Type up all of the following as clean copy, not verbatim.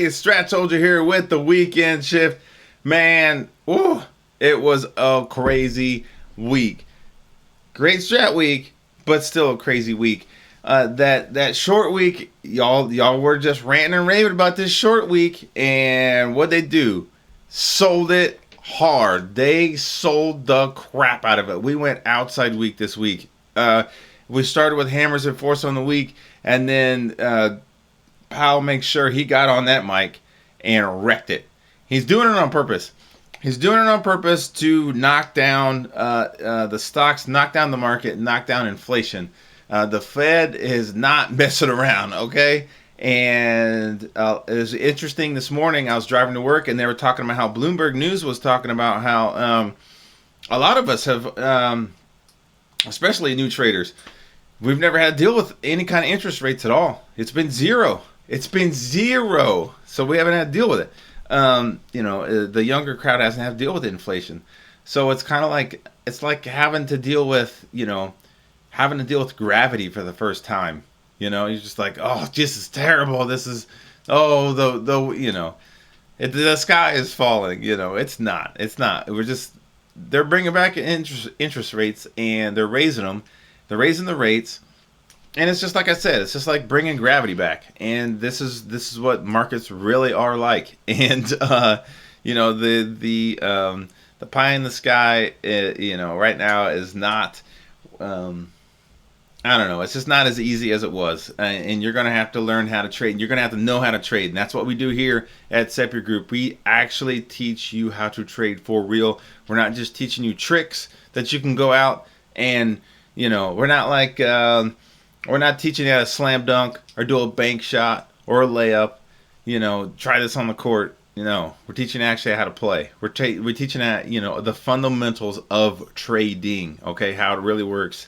It's Strat Soldier here with the weekend shift. Man, woo, it was a crazy week. Great strat week, but still a crazy week. That short week, y'all were just ranting and raving about this short week, and what they do, sold it hard. They sold the crap out of it. We went outside week this week. We started with hammers and force on the week, and then Powell makes sure he got on that mic and wrecked it. He's doing it on purpose. He's doing it on purpose to knock down the stocks, knock down the market, knock down inflation. The Fed is not messing around, okay? And it was interesting this morning. I was driving to work, and they were talking about how Bloomberg News was talking about how a lot of us have, especially new traders, we've never had to deal with any kind of interest rates at all. It's been zero. So we haven't had to deal with it. The younger crowd hasn't had to deal with inflation. So it's kind of like, it's like having to deal with gravity for the first time. You're just like, oh, this is terrible. This is, the sky is falling. It's not. They're bringing back interest rates, and they're raising them. They're raising the rates. And it's just like I said, it's just like bringing gravity back, and this is what markets really are like. And the pie in the sky, right now is not. I don't know. It's just not as easy as it was, and you're gonna have to learn how to trade. You're gonna have to know how to trade, and that's what we do here at Sepia Group. We actually teach you how to trade for real. We're not just teaching you tricks that you can go out and we're not like. We're not teaching you how to slam dunk or do a bank shot or a layup. Try this on the court. We're teaching actually how to play. We're teaching the fundamentals of trading. Okay, how it really works.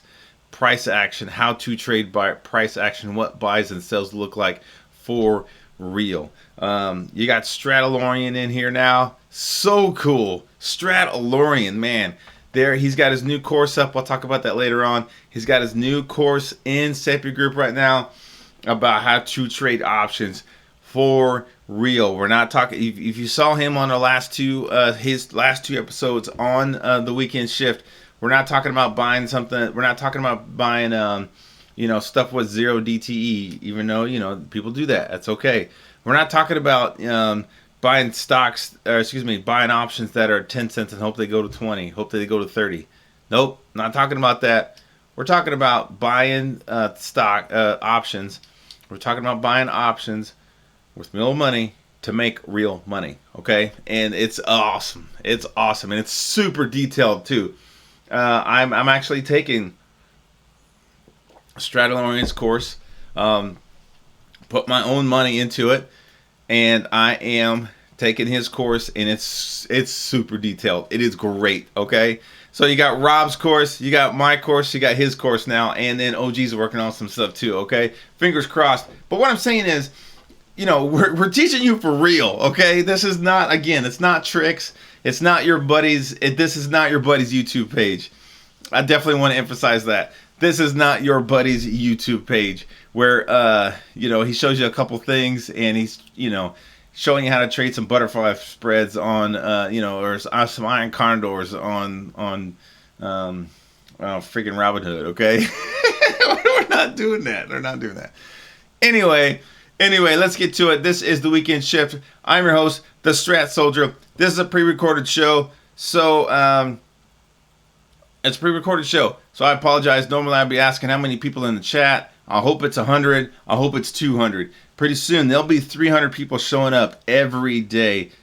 Price action, how to trade by price action, what buys and sells look like for real. You got Stratolorian in here now. So cool. Stratolorian, man. There, he's got his new course up. I'll talk about that later on. He's got his new course in Sepia Group right now about how to trade options for real. We're not talking. If you saw him on his last two episodes on the weekend shift, we're not talking about buying something. We're not talking about buying stuff with zero DTE. Even though people do that. That's okay. We're not talking about buying buying options that are 10 cents and hope they go to 20, hope they go to 30. Nope, not talking about that. We're talking about buying options. We're talking about buying options with real money to make real money, okay? And it's awesome. It's awesome, and it's super detailed too. I'm actually taking Stratolorian's course, put my own money into it, and I am taking his course, and it's super detailed. It is great, okay? So you got Rob's course, you got my course, you got his course now, and then OG's working on some stuff too, okay? Fingers crossed. But what I'm saying is, we're teaching you for real, okay? This is not, again, it's not tricks. It's not your buddy's, this is not your buddy's YouTube page. I definitely want to emphasize that. This is not your buddy's YouTube page where, he shows you a couple things and he's, showing you how to trade some butterfly spreads on, or some iron condors on freaking Robinhood, okay? We're not doing that. They're not doing that. Anyway, let's get to it. This is the weekend shift. I'm your host, the Strat Soldier. This is a pre-recorded show, so it's a pre-recorded show. So I apologize. Normally I'd be asking how many people in the chat. I hope it's 100. I hope it's 200. Pretty soon there'll be 300 people showing up every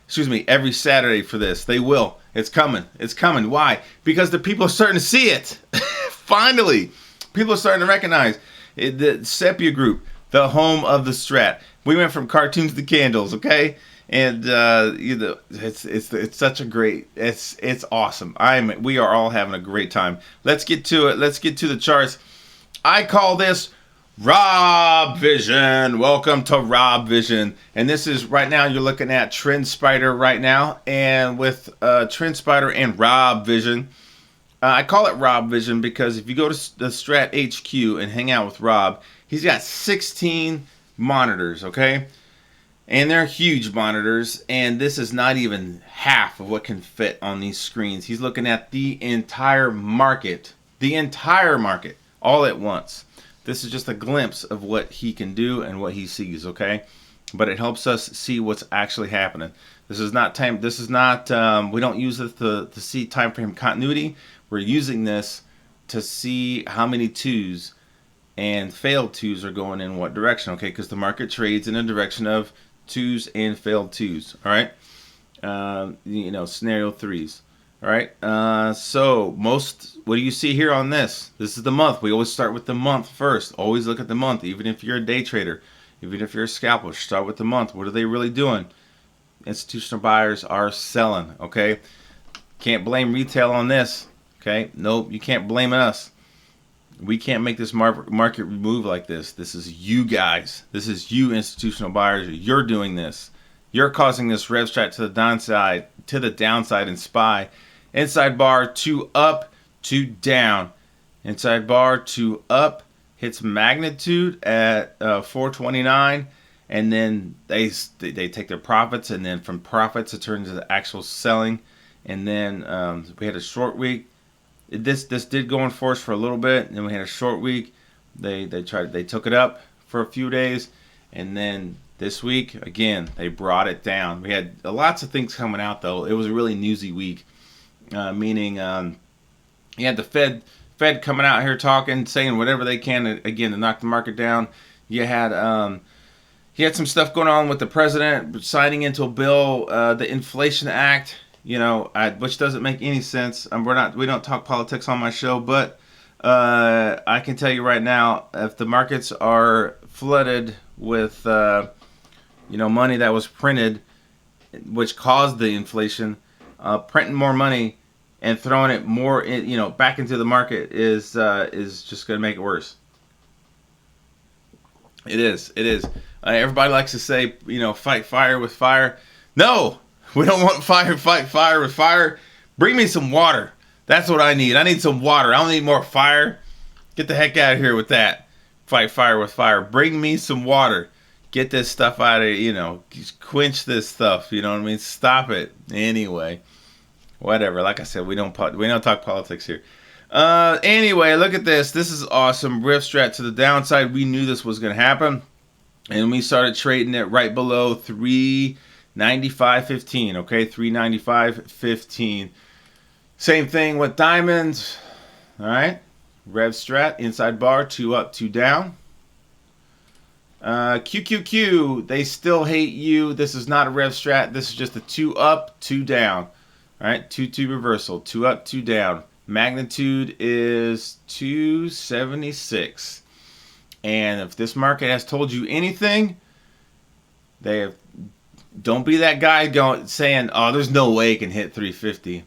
Saturday for this. They will. It's coming. It's coming. Why? Because the people are starting to see it. Finally, people are starting to recognize it, the Sepia Group, the home of the Strat. We went from cartoons to candles, okay? And it's such a great. It's awesome. We are all having a great time. Let's get to it. Let's get to the charts. I call this Rob Vision. Welcome to Rob Vision. And this is right now you're looking at Trend Spider right now, and with Trend Spider and Rob Vision. I call it Rob Vision because if you go to the Strat HQ and hang out with Rob, he's got 16 monitors, okay? And they're huge monitors, and this is not even half of what can fit on these screens. He's looking at the entire market, all at once. This is just a glimpse of what he can do and what he sees, okay? But it helps us see what's actually happening. This is not time. This is not. We don't use it to see time frame continuity. We're using this to see how many twos and failed twos are going in what direction, okay? Because the market trades in a direction of twos and failed twos. All right. Scenario threes. All right. So what do you see here on this? This is the month. We always start with the month first. Always look at the month. Even if you're a day trader, even if you're a scalper, start with the month. What are they really doing? Institutional buyers are selling. Okay. Can't blame retail on this. Okay. Nope. You can't blame us. We can't make this market move like this. This is you guys. This is you institutional buyers. You're doing this. You're causing this rev strat to the downside and SPY. Inside bar to up to down. Inside bar to up hits magnitude at 429, and then they take their profits, and then from profits it turns into actual selling, and then we had a short week. This did go in force for a little bit, and then we had a short week. They took it up for a few days, and then this week again they brought it down. We had lots of things coming out though. It was a really newsy week, meaning you had the Fed coming out here talking, saying whatever they can again to knock the market down. You had some stuff going on with the president signing into a bill, the Inflation Act. Which doesn't make any sense. We don't talk politics on my show, but I can tell you right now, if the markets are flooded with money that was printed, which caused the inflation, printing more money and throwing it more back into the market is just going to make it worse. It is. Everybody likes to say, fight fire with fire. No. We don't want fight fire with fire. Bring me some water. That's what I need. I need some water. I don't need more fire. Get the heck out of here with that. Fight fire with fire. Bring me some water. Get this stuff out of, quench this stuff. You know what I mean? Stop it. Anyway, whatever. Like I said, we don't talk politics here. Anyway, look at this. This is awesome. Rift strat to the downside. We knew this was going to happen, and we started trading it right below 395.15, okay, 395.15. Same thing with diamonds. All right, rev strat, inside bar, 2 up, 2 down. QQQ, they still hate you. This is not a rev strat. This is just a 2 up, 2 down. All right, 2-2 reversal, 2 up, 2 down. Magnitude is 276. And if this market has told you anything, don't be that guy saying, "Oh, there's no way it can hit 350.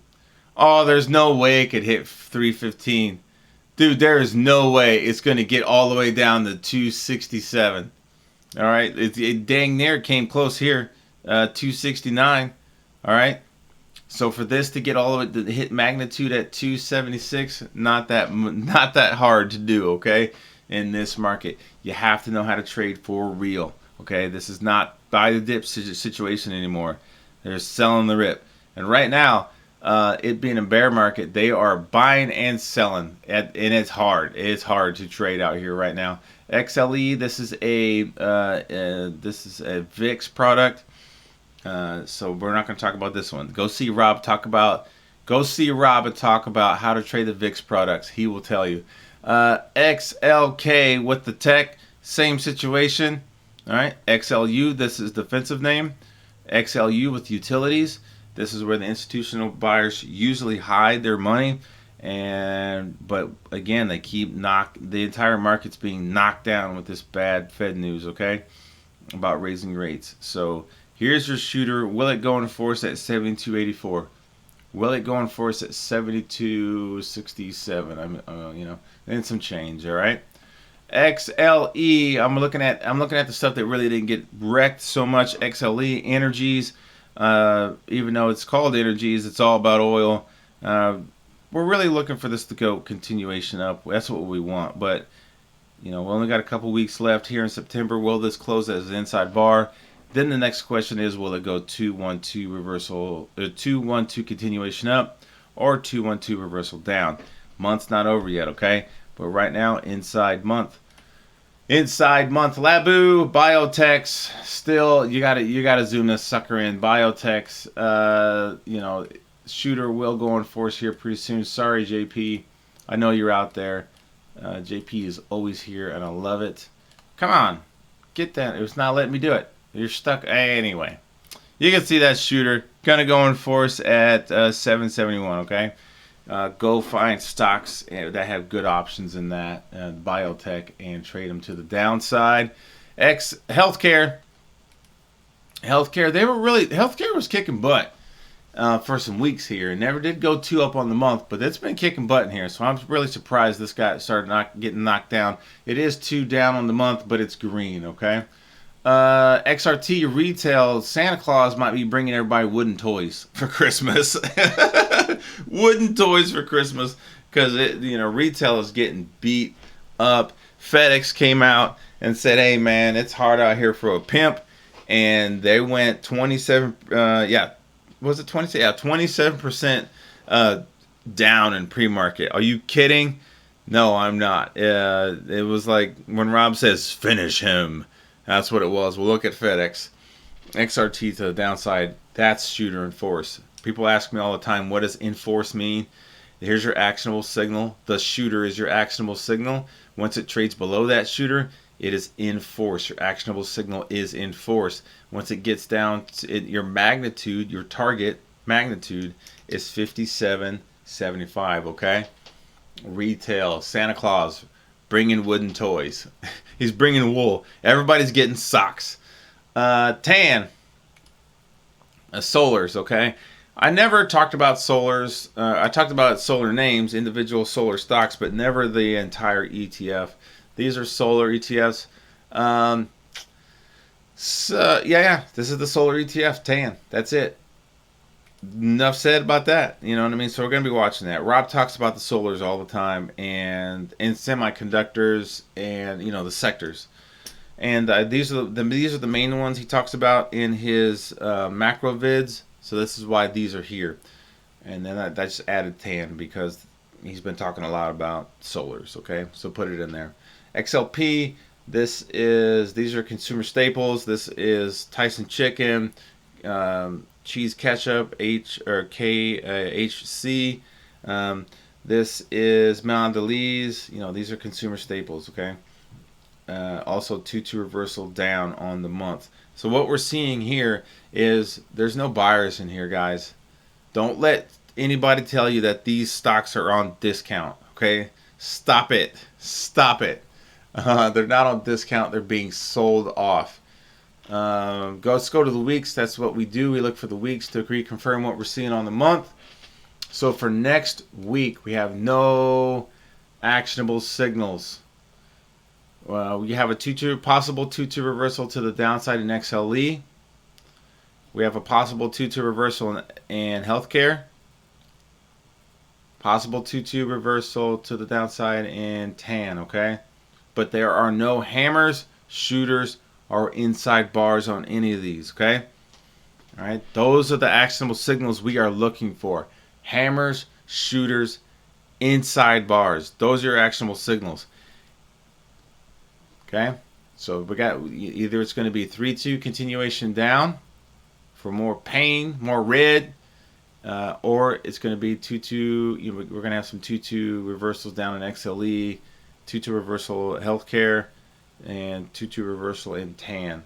Oh, there's no way it could hit 315." Dude, there is no way it's going to get all the way down to 267. All right, it dang near came close here, 269. All right, so for this to get all the way to hit magnitude at 276, not that hard to do. Okay, in this market, you have to know how to trade for real. Okay, this is not buy the dip situation anymore. They're selling the rip, and right now, it being a bear market, they are buying and selling, and it's hard. It's hard to trade out here right now. XLE, this is a VIX product, so we're not going to talk about this one. Go see Rob and talk about how to trade the VIX products. He will tell you. XLK with the tech, same situation. All right, XLU, this is defensive name. XLU with utilities. This is where the institutional buyers usually hide their money, but again, they keep the entire market's being knocked down with this bad Fed news, okay, about raising rates. So here's your shooter. Will it go in force at 72.84? Will it go in force at 72.67? And some change. All right. XLE. I'm looking at the stuff that really didn't get wrecked so much. XLE energies. Even though it's called energies, it's all about oil. We're really looking for this to go continuation up. That's what we want. But we only got a couple weeks left here in September. Will this close as an inside bar? Then the next question is, will it go 2-1-2 reversal, 2-1-2 continuation up, or 2-1-2 reversal down? Month's not over yet, okay? But right now, inside month. Inside month, Labu, Biotechs, still, you gotta zoom this sucker in. Biotechs, shooter will go in force here pretty soon. Sorry, JP. I know you're out there. JP is always here, and I love it. Come on. Get that. It was not letting me do it. You're stuck. Anyway, you can see that shooter gonna go in force at 771. Okay, go find stocks that have good options in that biotech and trade them to the downside. Healthcare. Healthcare was kicking butt for some weeks here. It never did go 2 up on the month, but it's been kicking butt in here. So I'm really surprised this guy started getting knocked down. It is 2 down on the month, but it's green. Okay. XRT retail, Santa Claus might be bringing everybody wooden toys for Christmas. Wooden toys for Christmas, because retail is getting beat up. FedEx came out and said, "Hey man, it's hard out here for a pimp," and they went 27. Was it 20? Yeah, 27% down in pre-market. Are you kidding? No, I'm not. It was like when Rob says, "Finish him." That's what it was. We'll look at FedEx. XRT to the downside. That's shooter in force. People ask me all the time, what does in force mean? Here's your actionable signal. The shooter is your actionable signal. Once it trades below that shooter, it is in force. Your actionable signal is in force. Once it gets down to your magnitude, your target magnitude is 57.75. Okay? Retail, Santa Claus, bringing wooden toys. He's bringing wool. Everybody's getting socks. Tan. Solars, okay? I never talked about solars. I talked about solar names, individual solar stocks, but never the entire ETF. These are solar ETFs. This is the solar ETF, Tan. That's it. Enough said about that. You know what I mean? So we're going to be watching that. Rob talks about the solars all the time, and semiconductors, and the sectors. And these are the main ones he talks about in his macro vids. So this is why these are here. And then I just added Tan because he's been talking a lot about solars. Okay, so put it in there. XLP. These are consumer staples. This is Tyson Chicken. Cheese ketchup, KHC. This is Mondelez. These are consumer staples, okay? Also 2-2 reversal down on the month. So what we're seeing here is there's no buyers in here, guys. Don't let anybody tell you that these stocks are on discount, okay? Stop it. They're not on discount. They're being sold off. Let's go to the weeks. That's what we do. We look for the weeks to reconfirm what we're seeing on the month. So for next week, we have no actionable signals. We have a possible 2-2 reversal to the downside in XLE. We have a possible 2-2 reversal in healthcare. Possible 2-2 reversal to the downside in TAN, okay? But there are no hammers, shooters, or inside bars on any of these, okay? All right, those are the actionable signals we are looking for. Hammers, shooters, inside bars. Those are your actionable signals. Okay, so we got either it's going to be 3-2 continuation down for more pain, more red, or it's going to be 2-2. We're going to have some 2-2 reversals down in XLE, 2-2 reversal healthcare, and 2-2 reversal in TAN.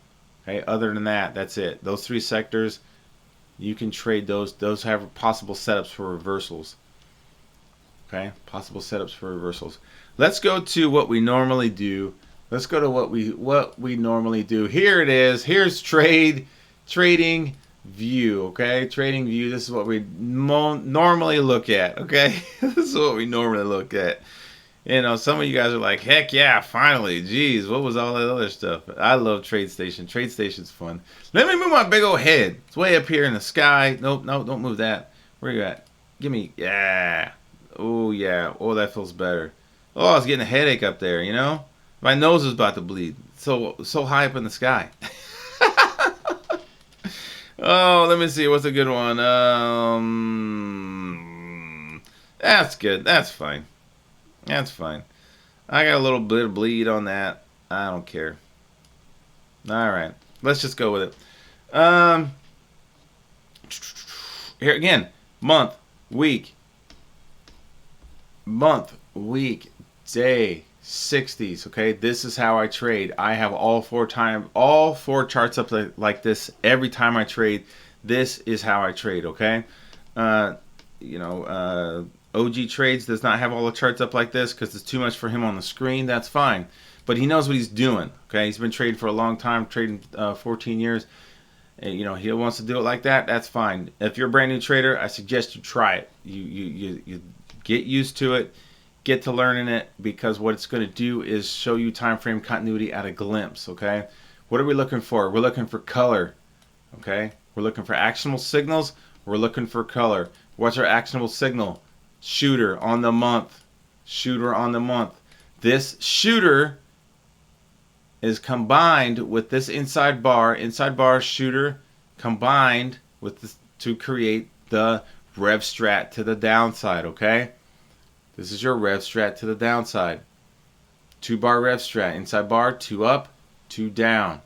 Okay, other than that, that's it. Those 3 sectors, you can trade those. Those have possible setups for reversals. Okay, possible setups for reversals. Let's go to what we normally do. Let's go to what we normally do. Here it is. Here's trading view. Okay, trading view. This is what we normally look at. Okay, this is what we normally look at. Some of you guys are like, heck yeah, finally. Jeez, what was all that other stuff? I love TradeStation. TradeStation's fun. Let me move my big old head. It's way up here in the sky. Nope, don't move that. Where you at? Give me, yeah. Oh, yeah. Oh, that feels better. Oh, I was getting a headache up there, My nose is about to bleed. So high up in the sky. Oh, let me see. What's a good one? That's good. That's fine. That's fine. I got a little bit of bleed on that. I don't care. All right. Let's just go with it. Here again. Week, day, 60s. Okay, this is how I trade. I have all four charts up like this every time I trade. This is how I trade. Okay, OG Trades does not have all the charts up like this because it's too much for him on the screen. That's fine, but he knows what he's doing. Okay, he's been trading for a long time, trading 14 years. And, he wants to do it like that. That's fine. If you're a brand new trader, I suggest you try it. You get used to it, get to learning it, because what it's going to do is show you time frame continuity at a glimpse. Okay, what are we looking for? We're looking for color. Okay, we're looking for actionable signals. We're looking for color. What's our actionable signal? Shooter on the month. Shooter on the month. This shooter is combined with this inside bar shooter combined with this to create the rev strat to the downside. Okay, this is your rev strat to the downside. 2-bar rev strat, inside bar, 2 up, 2 down,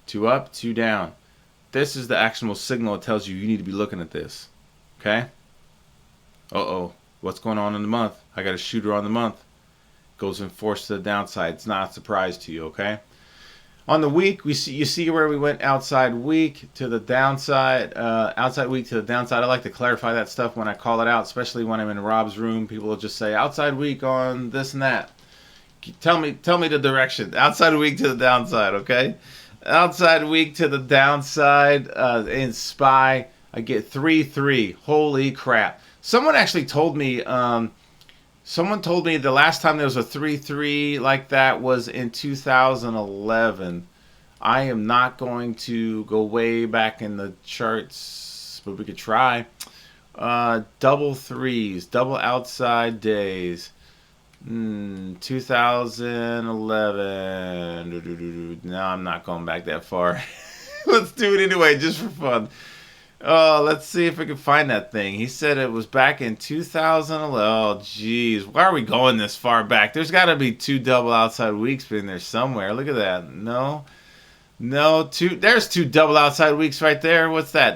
2 up, 2 down. This is the actionable signal. It tells you need to be looking at this. Okay, what's going on in the month? I got a shooter on the month, goes in force to the downside. It's not a surprise to you. Okay, on the week, you see where we went outside week to the downside. Outside week to the downside. I like to clarify that stuff when I call it out, especially when I'm in Rob's room. People will just say outside week on this and that. Tell me the direction. Outside week to the downside. Okay, outside week to the downside. In SPY, I get 3-3. Holy crap! Someone actually told me. Someone told me the last time there was a 3-3 like that was in 2011. I am not going to go way back in the charts, but we could try. Double threes, double outside days. 2011. No, I'm not going back that far. Let's do it anyway, just for fun. Oh, let's see if we can find that thing. He said it was back in 2011. Oh, jeez. Why are we going this far back? There's got to be 2 double outside weeks in there somewhere. Look at that. No. There's 2 double outside weeks right there. What's that?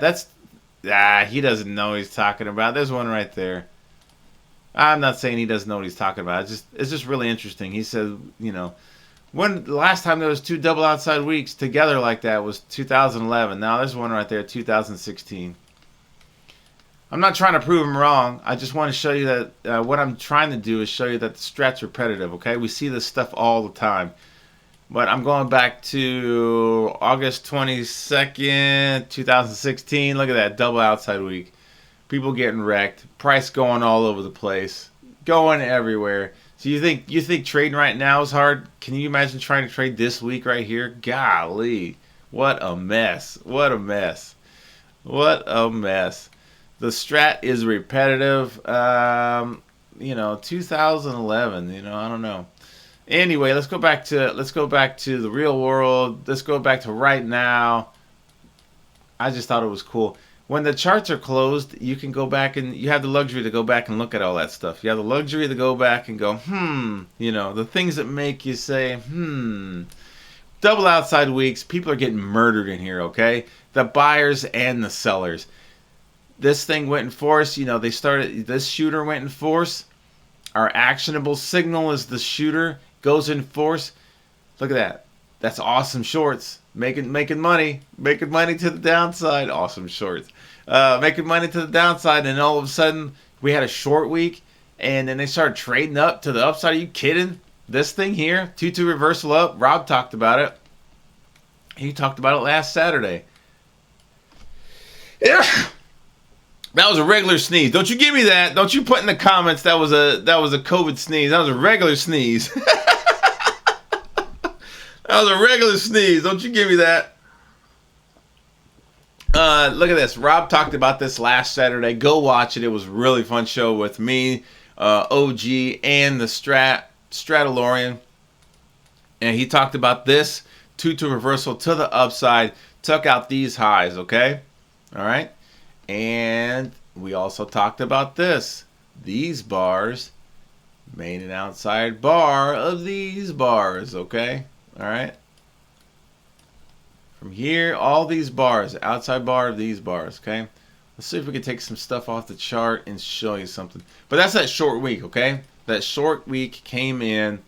He doesn't know what he's talking about. There's one right there. I'm not saying he doesn't know what he's talking about. It's just really interesting. He said, when the last time there was 2 double outside weeks together like that was 2011. Now there's one right there, 2016. I'm not trying to prove him wrong. I just want to show you that what I'm trying to do is show you that the strat's repetitive. Okay, we see this stuff all the time. But I'm going back to August 22nd, 2016. Look at that double outside week. People getting wrecked. Price going all over the place. Going everywhere. So you think trading right now is hard? Can you imagine trying to trade this week right here? Golly, what a mess! What a mess! What a mess! The strat is repetitive. 2011. I don't know. Anyway, let's go back to the real world. Let's go back to right now. I just thought it was cool. When the charts are closed, you can go back and you have the luxury to go back and look at all that stuff. You have the luxury to go back and go, the things that make you say, Double outside weeks, people are getting murdered in here, okay? The buyers and the sellers. This thing went in force, this shooter went in force. Our actionable signal is the shooter, goes in force. Look at that. That's awesome shorts. Making money to the downside. Awesome shorts. Making money to the downside, and all of a sudden we had a short week, and then they started trading up to the upside. Are you kidding? This thing here, 2-2 reversal up. Rob talked about it. He talked about it last Saturday. Yeah. That was a regular sneeze. Don't you give me that. Don't you put in the comments that was a COVID sneeze. That was a regular sneeze. That was a regular sneeze. Don't you give me that. Look at this. Rob talked about this last Saturday. Go watch it. It was a really fun show with me, OG, and the Stratolorian. And he talked about this 2-2 reversal to the upside. Took out these highs, okay? All right. And we also talked about this. These bars made an outside bar of these bars, okay? All right. From here, all these bars, outside bar of these bars, okay? Let's see if we can take some stuff off the chart and show you something. But that's that short week, okay? That short week came in,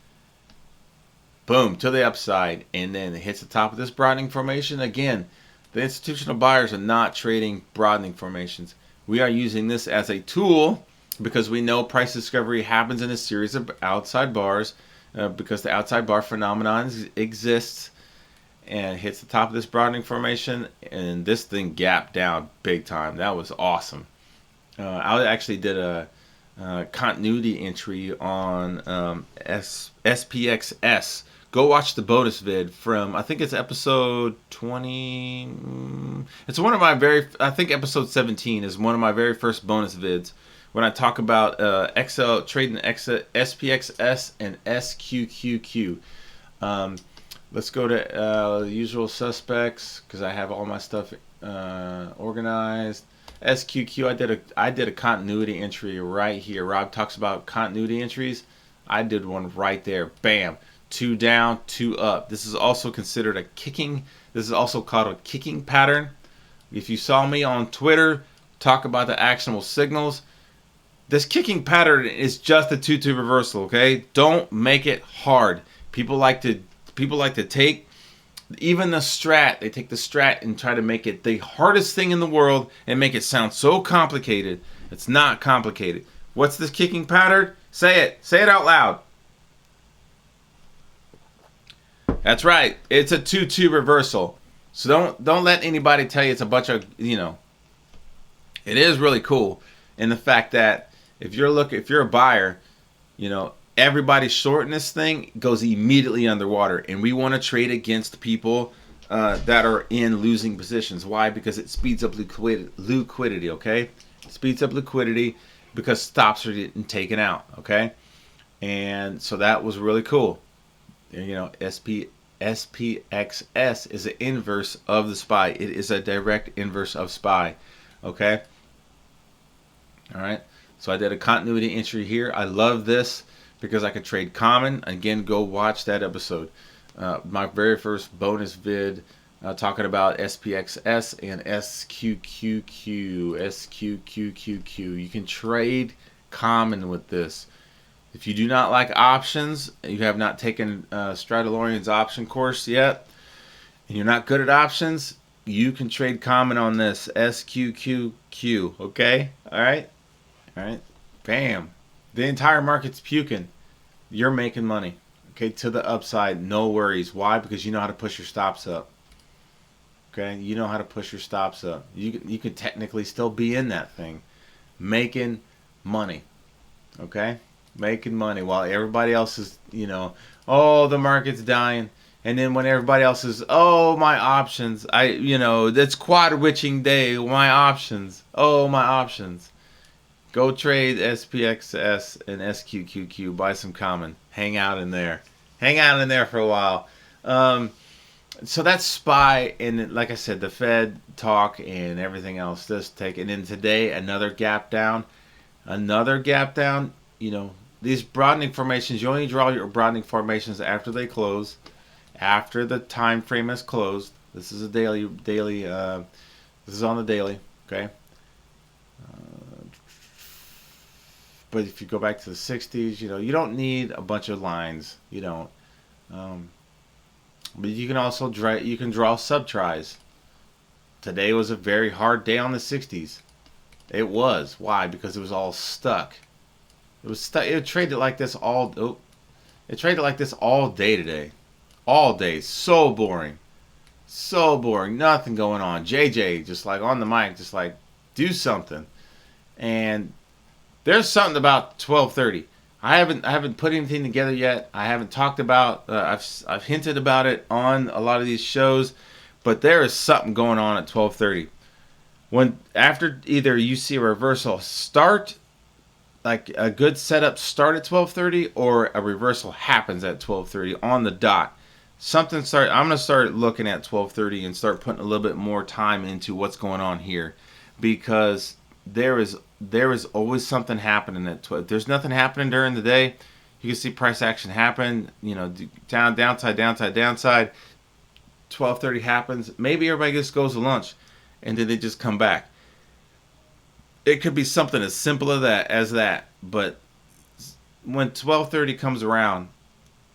boom, to the upside, and then it hits the top of this broadening formation. Again, the institutional buyers are not trading broadening formations. We are using this as a tool because we know price discovery happens in a series of outside bars because the outside bar phenomenon exists and hits the top of this broadening formation, and this thing gapped down big time. That was awesome. I actually did a continuity entry on SPXS. Go watch the bonus vid from, I think it's episode 20. It's one of my I think episode 17 is one of my very first bonus vids when I talk about XL trading SPXS and SQQQ. Let's go to usual suspects because I have all my stuff organized. SQQ, I did a continuity entry right here. Rob talks about continuity entries. I did one right there. Bam. 2 down, 2 up. This is also considered a kicking. This is also called a kicking pattern. If you saw me on Twitter talk about the actionable signals, this kicking pattern is just a 2-2 reversal, okay? Don't make it hard. People like to take even the strat. They take the strat and try to make it the hardest thing in the world and make it sound so complicated. It's not complicated. What's this kicking pattern? Say it. Say it out loud. That's right. It's a 2-2 reversal. So don't let anybody tell you it's a bunch of, it is really cool in the fact that if you're a buyer, everybody shorting this thing goes immediately underwater, and we want to trade against people that are in losing positions. Why? Because it speeds up liquidity, okay? It speeds up liquidity because stops are getting taken out, okay? And so that was really cool. SPXS is an inverse of the SPY. It is a direct inverse of SPY, okay? All right. So I did a continuity entry here. I love this because I could trade common. Again, go watch that episode. My very first bonus vid talking about SPXS and SQQQ. You can trade common with this. If you do not like options, you have not taken Stradalorian's option course yet, and you're not good at options, you can trade common on this SQQQ. Okay? All right? Bam. The entire market's puking. You're making money. Okay? To the upside, no worries. Why? Because you know how to push your stops up. Okay? You know how to push your stops up. You can technically still be in that thing. Making money. Okay? Making money while everybody else is, oh, the market's dying. And then when everybody else is, oh, my options, that's quad witching day, my options, oh, my options. Go trade SPXS and SQQQ, buy some common, hang out in there for a while. So that's SPY, and like I said, the Fed talk and everything else does take. And then today, another gap down. These broadening formations, you only draw your broadening formations after they close, after the time frame is closed. This is a daily. This is on the daily, okay? But if you go back to the 60s, you don't need a bunch of lines. You don't. But you can also draw sub-tries. Today was a very hard day on the 60s. It was. Why? Because it was all stuck. It traded like this all. It traded like this all day today, all day. So boring, Nothing going on. JJ just like on the mic, just like do something. And there's something about 12:30. I haven't put anything together yet. I haven't talked about. I've hinted about it on a lot of these shows, but there is something going on at 12:30. When after either you see a reversal start. Like a good setup start at 12:30 or a reversal happens at 12:30 on the dot. I'm gonna start looking at 12:30 and start putting a little bit more time into what's going on here, because there is always something happening at 12. If there's nothing happening during the day, you can see price action happen. Downside, downside, downside. 12:30 happens. Maybe everybody just goes to lunch, and then they just come back. It could be something as simple as that. But when 12:30 comes around,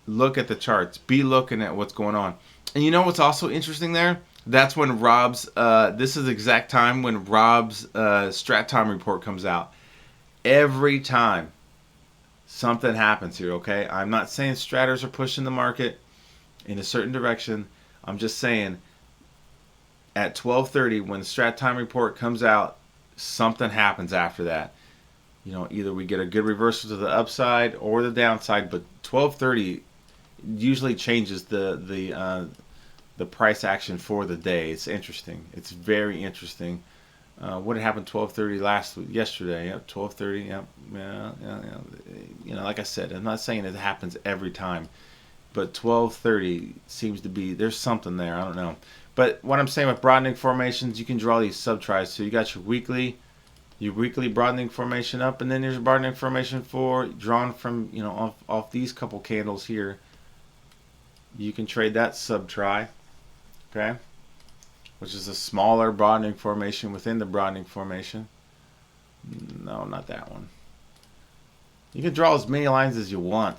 look at the charts. Be looking at what's going on. And you know what's also interesting there? That's when Rob's. This is the exact time when Rob's strat time report comes out. Every time something happens here. Okay, I'm not saying stratters are pushing the market in a certain direction. I'm just saying at 12:30 when the strat time report comes out, something happens after that. Either we get a good reversal to the upside or the downside, but 12:30 usually changes the price action for the day. It's interesting. It's very interesting. What had happened 12:30 yesterday? Yep, 12:30. Yep, yeah. Like I said, I'm not saying it happens every time, but 12:30 seems to be there's something there. I don't know. But what I'm saying with broadening formations, you can draw these sub-tries. So you got your weekly broadening formation up, and then there's a broadening formation for drawn from off these couple candles here. You can trade that sub-try, okay, which is a smaller broadening formation within the broadening formation. No, not that one. You can draw as many lines as you want,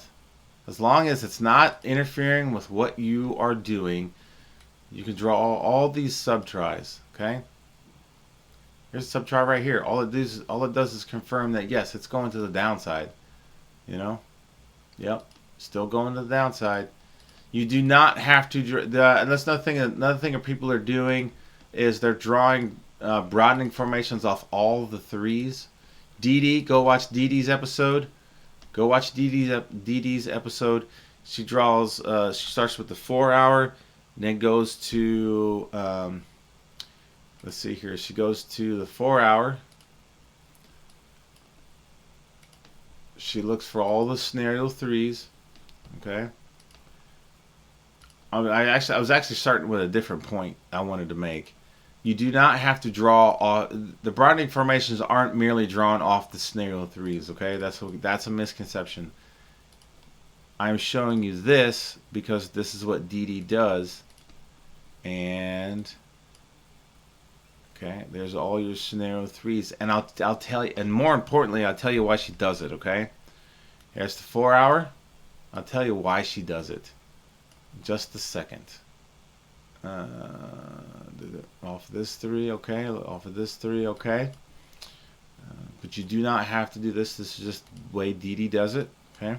as long as it's not interfering with what you are doing. You can draw all these sub-tries, okay? Here's a sub-try right here. All it does is confirm that yes, it's going to the downside. Yep, still going to the downside. You do not have to. And that's another thing that people are doing is they're drawing broadening formations off all the threes. Go watch Dee Dee's episode. Go watch Dee Dee's episode. She draws. She starts with the 4 hour, then goes to. Let's see here. She goes to the 4 hour. She looks for all the scenario threes. Okay. I was actually starting with a different point I wanted to make. You do not have to draw. The broadening formations aren't merely drawn off the scenario threes. Okay, that's a misconception. I'm showing you this because this is what Dee Dee does, and okay, there's all your scenario threes, and I'll tell you, and more importantly, I'll tell you why she does it. Okay, here's the 4 hour. I'll tell you why she does it. Just a second. Off this 3, okay. Off of this 3, okay. But you do not have to do this. This is just the way Dee Dee does it, okay.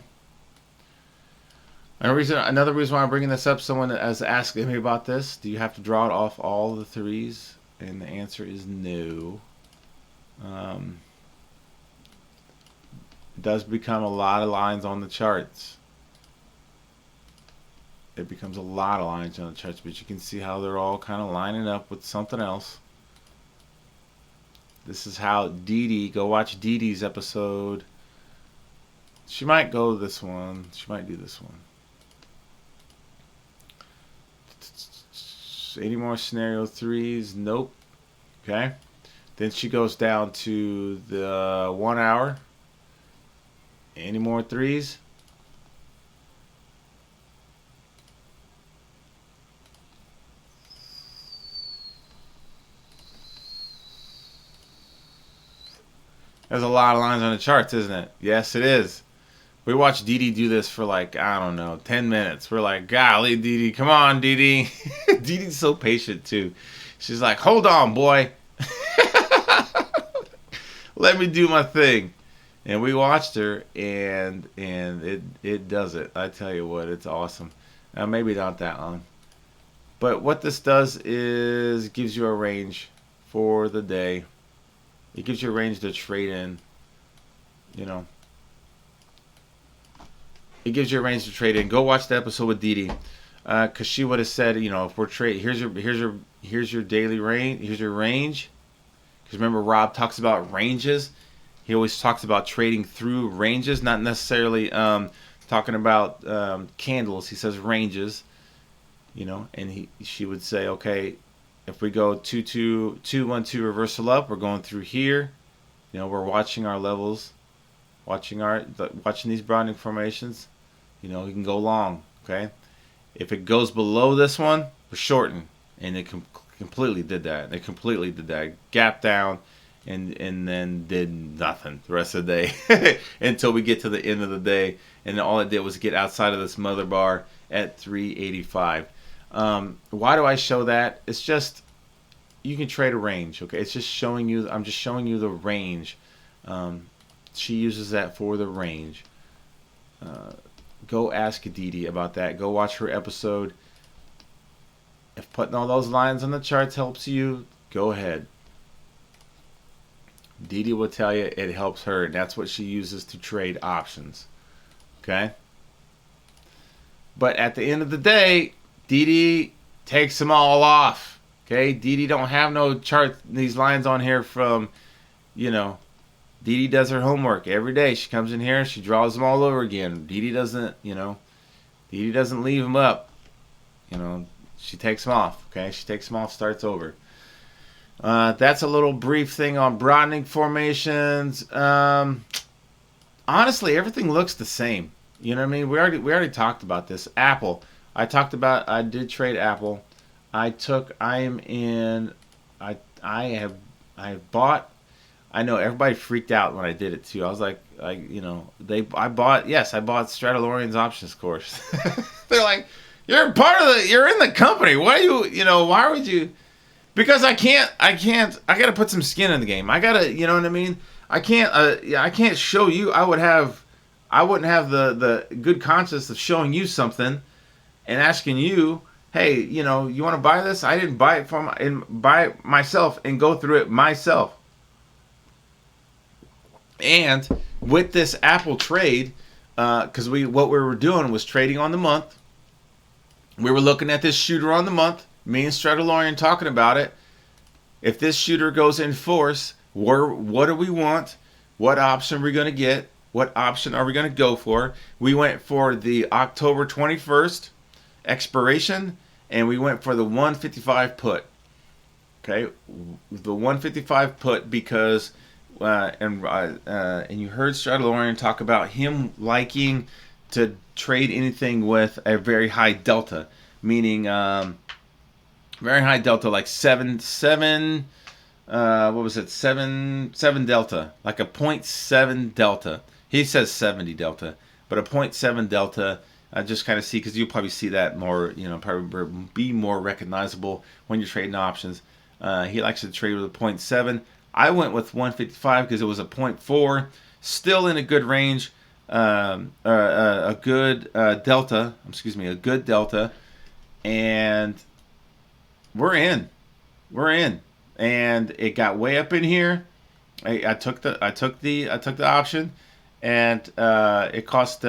Another reason why I'm bringing this up, someone has asked me about this. Do you have to draw it off all the threes? And the answer is no. It does become a lot of lines on the charts. It becomes a lot of lines on the charts, but you can see how they're all kind of lining up with something else. This is how Dee Dee, go watch Dee Dee's episode. She might go this one. She might do this one. Any more scenario threes? Nope. Okay. Then she goes down to the 1 hour. Any more threes? There's a lot of lines on the charts, isn't it? Yes, it is. We watched Dee Dee do this for like, I don't know, 10 minutes. We're like, golly, Dee Dee, come on, Dee Dee. Dee Dee's so patient, too. She's like, hold on, boy. Let me do my thing. And we watched her, and it does it. I tell you what, it's awesome. Maybe not that long. But what this does is gives you a range for the day. It gives you a range to trade in, It gives you a range to trade in. Go watch the episode with Dee Dee, because she would have said, if we're trading, here's your daily range, here's your range. Because remember, Rob talks about ranges. He always talks about trading through ranges, not necessarily talking about candles. He says ranges, And she would say, okay, if we go 2-2-2-1-2 reversal up, we're going through here. We're watching our levels, watching these broadening formations. We can go long. Okay, if it goes below this one, we're shorting, and it completely did that. It completely did that. Gap down, and then did nothing the rest of the day until we get to the end of the day, and all it did was get outside of this mother bar at 385. Why do I show that? It's just you can trade a range. Okay, it's just showing you. I'm just showing you the range. She uses that for the range. Go ask Didi about that. Go watch her episode. If putting all those lines on the charts helps you, go ahead. Didi will tell you it helps her, and that's what she uses to trade options. Okay? But at the end of the day, Didi takes them all off. Okay? Didi don't have no chart, these lines on here from, Didi does her homework every day. She comes in here, she draws them all over again. Didi doesn't leave them up. She takes them off. Okay? She takes them off, starts over. That's a little brief thing on broadening formations. Honestly, everything looks the same. You know what I mean? We already talked about this. Apple. I did trade Apple. I have bought. I know everybody freaked out when I did it too. I was like, I bought Stradalorian's options course. They're like, you're in the company. Why would you? Because I gotta put some skin in the game. I gotta, you know what I mean? I can't show you. I wouldn't have the good conscience of showing you something and asking you, hey, you want to buy this? I didn't buy it buy it myself and go through it myself. And with this Apple trade, because what we were doing was trading on the month. We were looking at this shooter on the month. Me and Stradalorian talking about it. If this shooter goes in force, what do we want? What option are we going to get? What option are we going to go for? We went for the October 21st expiration, and we went for the 155 put. Okay, the 155 put because, and you heard Stradalorian talk about him liking to trade anything with a very high delta, meaning very high delta, like 7 delta, like a 0.7 delta. He says 70 delta, but a 0.7 delta. I just kind of see, because you'll probably see that more, probably be more recognizable when you're trading options. He likes to trade with a 0.7. I went with 155 because it was a 0.4, still in a good range, a good delta. A good delta, and we're in, and it got way up in here. I took the option, and it cost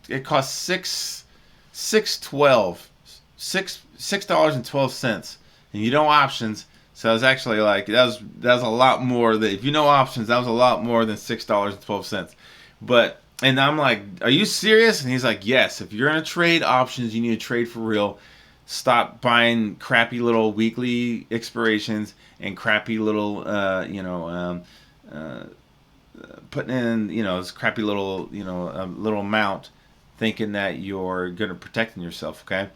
it cost $6.12, and options. So it was actually like that was a lot more than, if options, that was a lot more than $6.12. But, and I'm like, are you serious? And he's like, yes. If you're gonna trade options, you need to trade for real. Stop buying crappy little weekly expirations and crappy little putting in this crappy little little amount, thinking that you're gonna protecting yourself. Okay,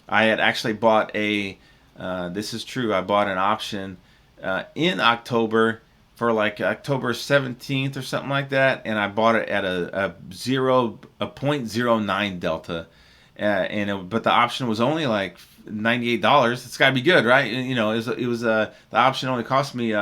I had actually bought this is true. I bought an option in October for like October 17th or something like that, and I bought it at a 0.09 delta, but the option was only like $98. It's got to be good, right? The option only cost me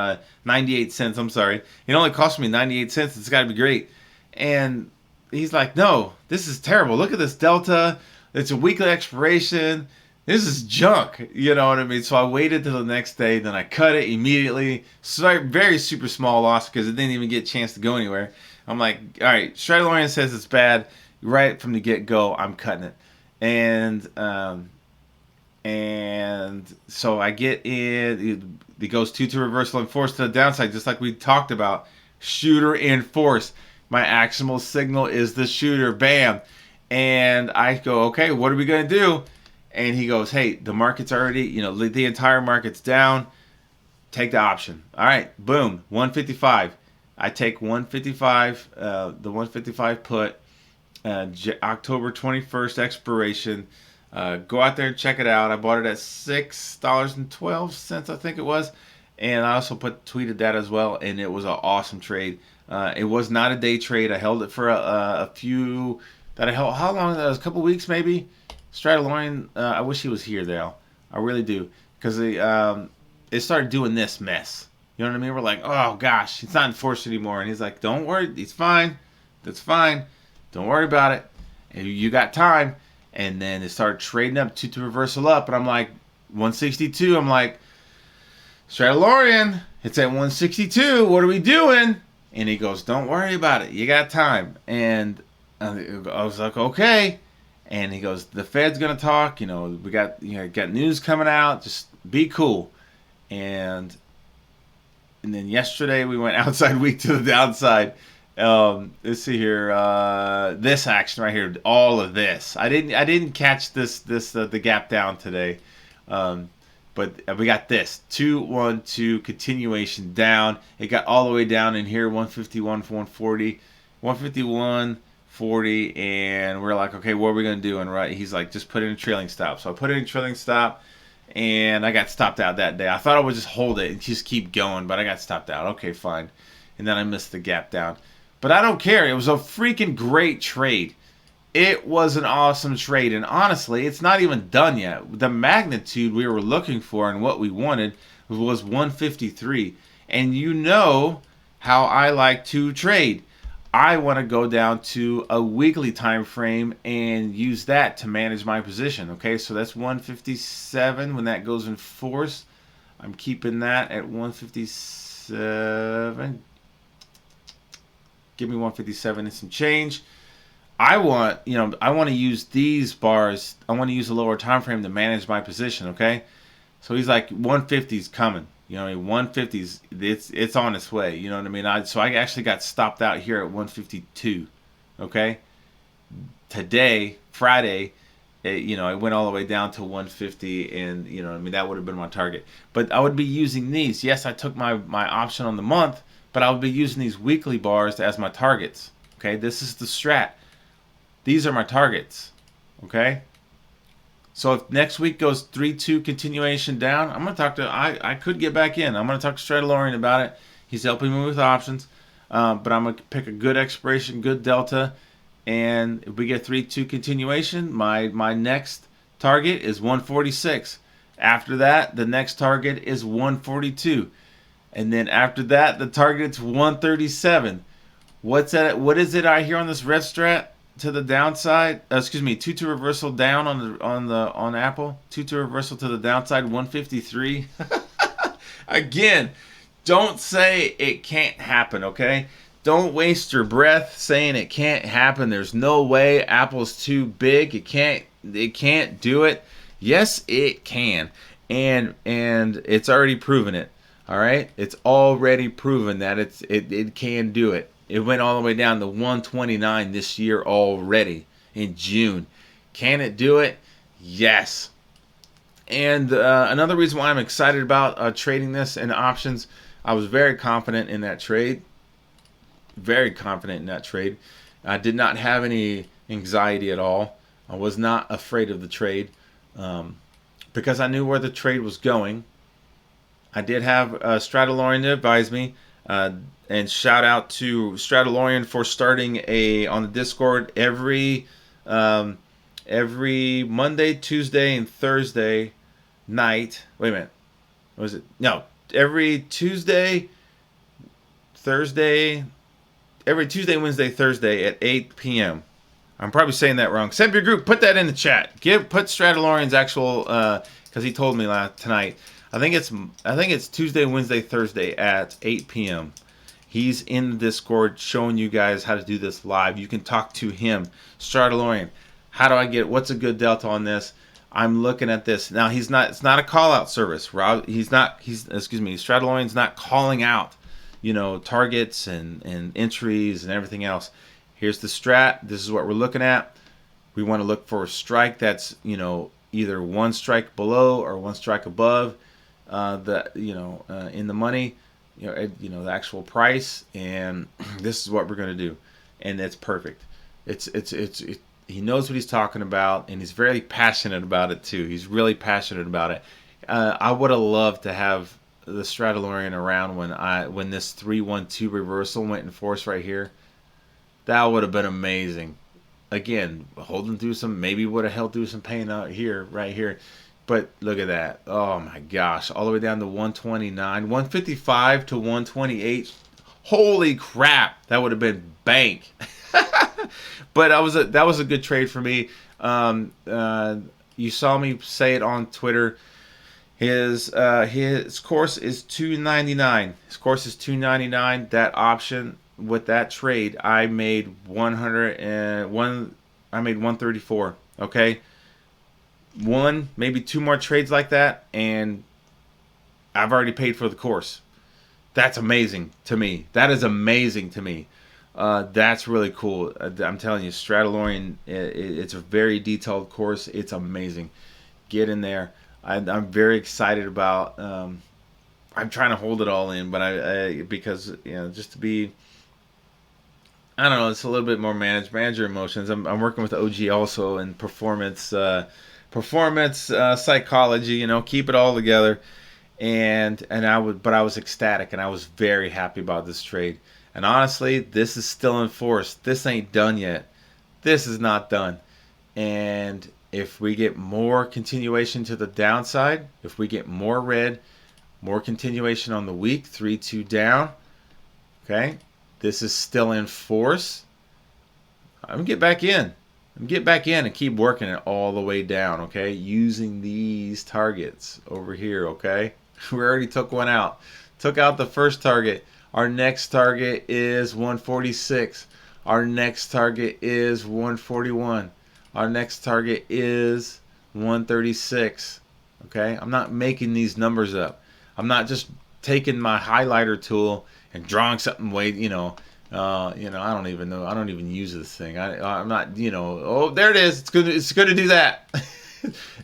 98 cents. I'm sorry, it only cost me 98 cents. It's got to be great. And he's like, no, this is terrible. Look at this delta. It's a weekly expiration. This is junk, you know what I mean? So I waited till the next day, then I cut it immediately. So very super small loss because it didn't even get a chance to go anywhere. I'm like, all right, Stradalorian says it's bad. Right from the get-go, I'm cutting it. And so I get in. It goes 2-2 reversal and force to the downside, just like we talked about. Shooter in force. My actionable signal is the shooter. Bam. And I go, okay, what are we going to do? And he goes, hey, the market's already, the entire market's down. Take the option. All right, boom, 155. I take 155, the 155 put, October 21st expiration. Go out there and check it out. I bought it at $6.12, I think it was. And I also tweeted that as well, and it was an awesome trade. It was not a day trade. I held it for a few that I held. How long? That was a couple weeks maybe. Stradalorian, I wish he was here though. I really do, because it started doing this mess. You know what I mean? We're like, oh gosh, he's not enforced anymore, and he's like, don't worry, he's fine. That's fine. Don't worry about it. And you got time. And then it started trading up to reversal up, and I'm like 162. I'm like, Stradalorian, it's at 162. What are we doing? And he goes, don't worry about it. You got time. And I was like, okay. And he goes, the Fed's gonna talk. We got got news coming out. Just be cool. And then yesterday we went outside week to the downside. Let's see here. This action right here, all of this. I didn't catch the gap down today. But we got this 212 continuation down. It got all the way down in here, 151 for 140, 151.40, and we're like, okay, what are we gonna do? And he's like, just put in a trailing stop. So I put in a trailing stop, and I got stopped out that day. I thought I would just hold it and just keep going, but I got stopped out. Okay, fine. And then I missed the gap down. But I don't care. It was a freaking great trade. It was an awesome trade. And honestly, it's not even done yet. The magnitude we were looking for and what we wanted was 153. And you know how I like to trade. I want to go down to a weekly time frame and use that to manage my position. Okay, so that's 157 when that goes in force. I'm keeping that at 157. Give me 157 and some change. I want to use these bars. I want to use a lower time frame to manage my position. Okay, so he's like 150's coming. 150's it's on its way. You know what I mean? So I actually got stopped out here at 152. Okay, today Friday, I went all the way down to 150, and that would have been my target. But I would be using these. Yes, I took my option on the month, but I would be using these weekly bars as my targets. Okay, this is the strat. These are my targets. Okay, so if next week goes 3-2 continuation down, I'm gonna talk to. I could get back in. I'm gonna talk to Stradalorian about it. He's helping me with options, but I'm gonna pick a good expiration, good delta, and if we get 3-2 continuation, my next target is 146. After that, the next target is 142. And then after that, the target's 137. What's that? What is it I hear on this red strat to the downside? 2-2 reversal down on Apple. 2-2 reversal to the downside, 153. Again, don't say it can't happen. Okay, don't waste your breath saying it can't happen. There's no way. Apple's too big. It can't do it. Yes, it can, and it's already proven it. All right, it's already proven that it can do it. It went all the way down to 129 this year already in June. Can it do it? Yes. And another reason why I'm excited about trading this in options, I was very confident in that trade. Very confident in that trade. I did not have any anxiety at all. I was not afraid of the trade because I knew where the trade was going. I did have Stradalorian to advise me, and shout out to Stradalorian for starting on the Discord every Monday, Tuesday, and Thursday night. Wait a minute, was it? No, every Tuesday, Wednesday, Thursday at 8 p.m. I'm probably saying that wrong. Send your group. Put that in the chat. Put Stradalorian's actual because he told me tonight. I think it's Tuesday, Wednesday, Thursday at 8 p.m. He's in the Discord showing you guys how to do this live. You can talk to him. Stradalorian, how do I get? What's a good delta on this? I'm looking at this now. It's not a call out service. Stradalorian's not calling out, targets and entries and everything else. Here's the strat. This is what we're looking at. We want to look for a strike that's either one strike below or one strike above in the money, the actual price, and this is what we're going to do, and it's perfect. He knows what he's talking about, and he's very passionate about it too. He's really passionate about it. I would have loved to have the Stradalorian around when this 3-1-2 reversal went in force right here. That would have been amazing. Again, holding through maybe would have held through some pain out here, right here. But look at that. Oh my gosh. All the way down to 129. 155 to 128. Holy crap. That would have been bank. But that was a good trade for me. You saw me say it on Twitter. His course is $299. His course is $299. That option with that trade, I made 101. I made 134. Okay, maybe two more trades like that, and I've already paid for the course. That's amazing to me. That is amazing to me. That's really cool. I'm telling you, Stradalorian, it's a very detailed course. It's amazing. Get in there. I'm very excited about. I'm trying to hold it all in, but because just to be. I don't know. It's a little bit more manager emotions. I'm working with OG also in performance psychology. Keep it all together. But I was ecstatic, and I was very happy about this trade. And honestly, this is still in force. This ain't done yet. This is not done. And if we get more continuation to the downside, if we get more red, more continuation on the week, 3-2 down, okay, this is still in force. I'm going to get back in. And keep working it all the way down, okay, using these targets over here, okay. We already took one out. Took out the first target. Our next target is 146. Our next target is 141. Our next target is 136. Okay? I'm not making these numbers up. I'm not just taking my highlighter tool and drawing something way, I don't even know. I don't even use this thing. I'm not, oh, there it is. It's going to do that.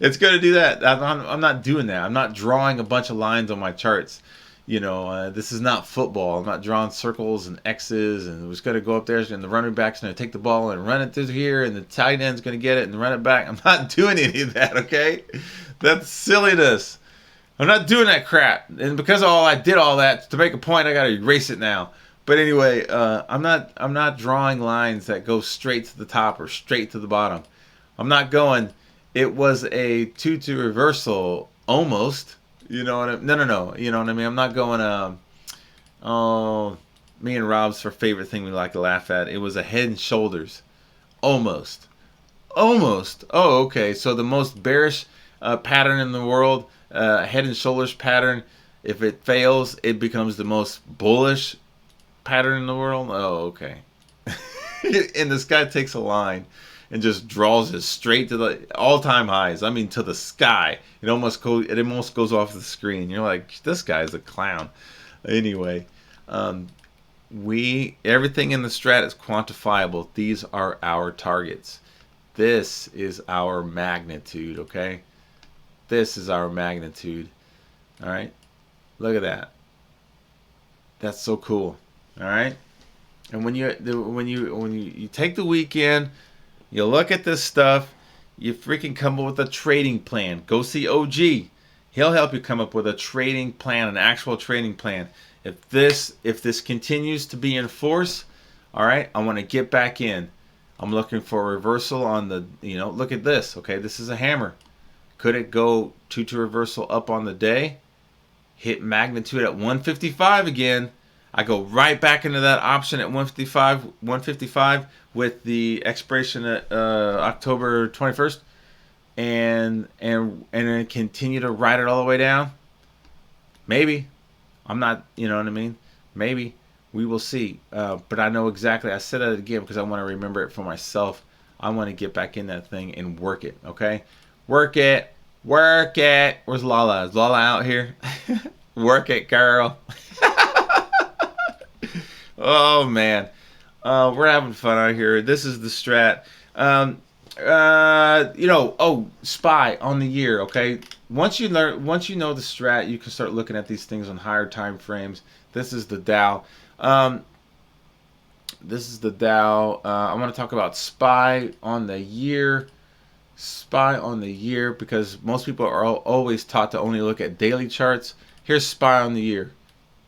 It's going to do that. I'm not doing that. I'm not drawing a bunch of lines on my charts. This is not football. I'm not drawing circles and X's, and it's going to go up there, and the running back's going to take the ball and run it through here, and the tight end's going to get it and run it back. I'm not doing any of that, okay? That's silliness. I'm not doing that crap. And because I did all that to make a point, I got to erase it now. But anyway, I'm not drawing lines that go straight to the top or straight to the bottom. I'm not going. It was a 2-2 reversal almost. You know what no. You know what I mean? I'm not going me and Rob's favorite thing we like to laugh at. It was a head and shoulders. Almost. Oh, okay. So the most bearish pattern in the world, head and shoulders pattern, if it fails, it becomes the most bullish pattern in the world. Oh, okay. And this guy takes a line and just draws it straight to the all-time highs. I mean, to the sky. It almost goes off the screen. You're like, this guy's a clown. Anyway, everything in the strat is quantifiable. These are our targets. This is our magnitude, okay? This is our magnitude. All right? Look at that. That's so cool. All right? And when you take the weekend, you look at this stuff, you freaking come up with a trading plan. Go see OG. He'll help you come up with a trading plan, an actual trading plan. If this continues to be in force, all right, I want to get back in. I'm looking for a reversal on the, look at this. Okay, this is a hammer. Could it go 2-2 reversal up on the day? Hit magnitude at 155 again. I go right back into that option at 155 with the expiration at October 21st, and then continue to ride it all the way down. Maybe. I'm not, you know what I mean? Maybe. We will see. But I know exactly. I said that again because I want to remember it for myself. I want to get back in that thing and work it, okay? Work it. Work it. Where's Lala? Is Lala out here? Work it, girl. Oh, man. We're having fun out here. This is the strat. SPY on the year. Okay, once you know the strat, you can start looking at these things on higher time frames. This is the Dow. Um, this is the Dow. I want to talk about SPY on the year. SPY on the year, because most people are always taught to only look at daily charts. Here's SPY on the year.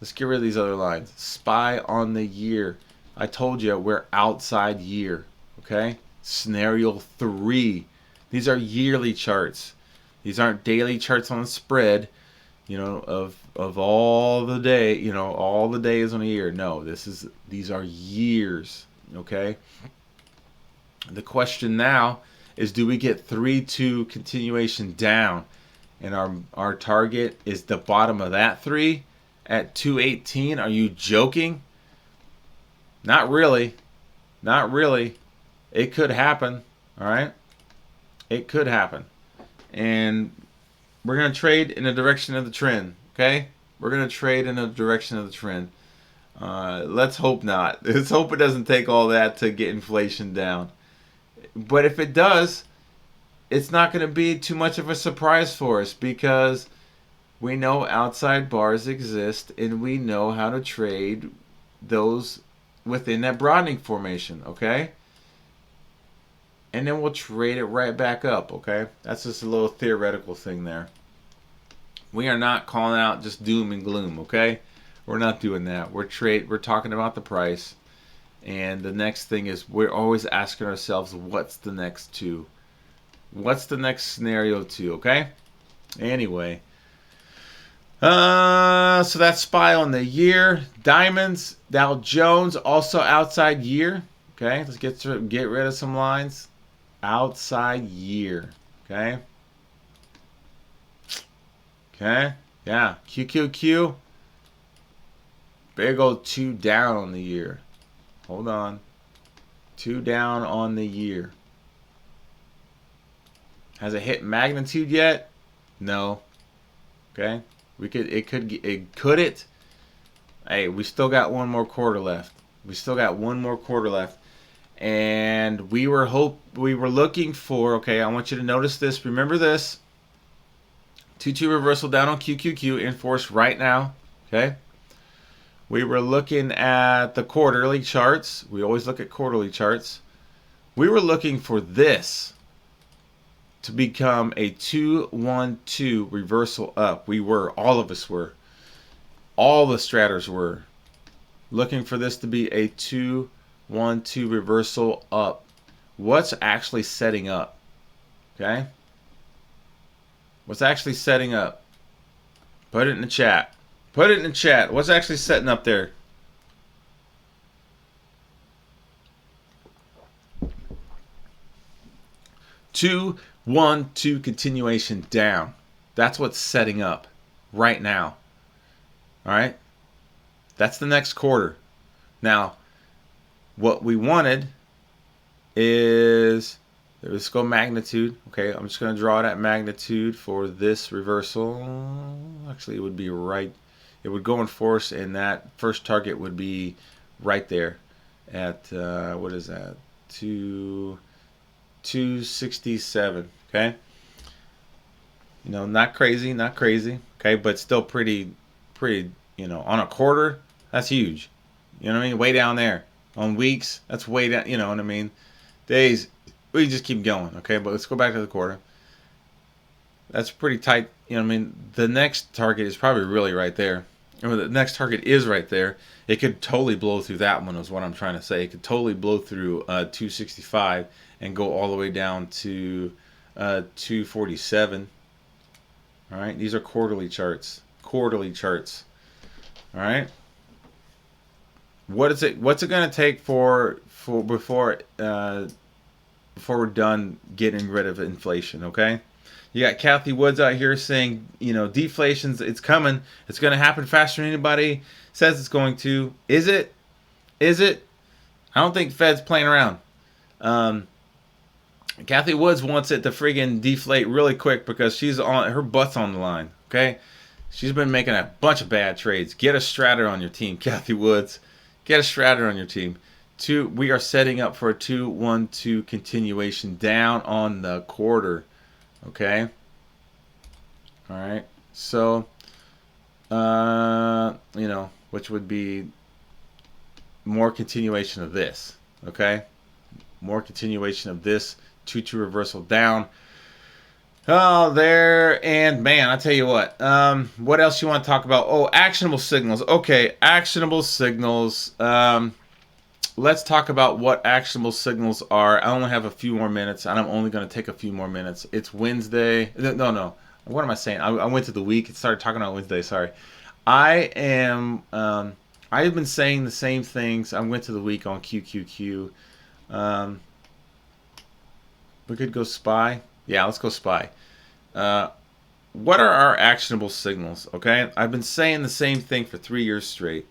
Let's get rid of these other lines. SPY on the year. I told you we're outside year. Okay? Scenario 3. These are yearly charts. These aren't daily charts on the spread, of all the day, all the days on a year. No, these are years. Okay? The question now is, do we get 3-2 continuation down? And our target is the bottom of that 3 at 218. Are you joking? Not really. Not really. It could happen. All right? It could happen. And we're going to trade in the direction of the trend. Okay? We're going to trade in the direction of the trend. Let's hope not. Let's hope it doesn't take all that to get inflation down. But if it does, it's not going to be too much of a surprise for us, because we know outside bars exist and we know how to trade those within that broadening formation, okay? And then we'll trade it right back up, okay? That's just a little theoretical thing there. We are not calling out just doom and gloom, okay? We're not doing that. We're talking about the price. And the next thing is, we're always asking ourselves, what's the next 2? What's the next scenario 2, okay? Anyway. So that's SPY on the year. Diamonds, Dow Jones, also outside year. Okay, let's get rid of some lines. Outside year. Okay. Okay. Yeah. QQQ. Big old 2 down on the year. Hold on. 2 down on the year. Has it hit magnitude yet? No. Okay. Could it? Hey, we still got one more quarter left. And we were looking for, okay, I want you to notice this. Remember this. 2-2 reversal down on QQQ in force right now. Okay. We were looking at the quarterly charts. We always look at quarterly charts. We were looking for this to become a 2-1-2 reversal up. All of us were. All the stratters were looking for this to be a 2-1-2 reversal up. What's actually setting up? Okay? What's actually setting up? Put it in the chat. Put it in the chat. What's actually setting up there? Two, 1-2 continuation down. That's what's setting up right now. All right? That's the next quarter. Now, what we wanted is, let's go magnitude. Okay, I'm just going to draw that magnitude for this reversal. Actually, it would be right. It would go in force, and that first target would be right there at, what is that? 267. Okay, not crazy, okay, but still pretty, on a quarter, that's huge. You know what I mean? Way down there. On weeks, that's way down. You know what I mean? Days, we just keep going. Okay, but let's go back to the quarter. That's pretty tight. You know what I mean? The next target is probably really right there. Or the next target is right there. It could totally blow through that one, is what I'm trying to say. It could totally blow through 265 and go all the way down to 247. All right, these are quarterly charts. All right. What's it going to take before we're done getting rid of inflation? Okay. You got Kathy Woods out here saying, deflation's, it's coming. It's going to happen faster than anybody says it's going to. Is it? I don't think Fed's playing around. Kathy Woods wants it to friggin' deflate really quick because her butt's on the line. Okay, she's been making a bunch of bad trades. Get a stratter on your team, Kathy Woods. Get a stratter on your team. We are setting up for a 2-1-2 continuation down on the quarter. Okay. All right. So, which would be more continuation of this. Okay. More continuation of this 2-2 reversal down. Oh, there, and man, I tell you what else you want to talk about? Oh, actionable signals. Okay, actionable signals. Let's talk about what actionable signals are. I only have a few more minutes, and I'm only going to take a few more minutes. It's Wednesday. No. What am I saying? I went to the week. It started talking about Wednesday. Sorry. I am. I've been saying the same things. I went to the week on QQQ. We could go SPY. Yeah, let's go SPY. What are our actionable signals? Okay, I've been saying the same thing for 3 years straight.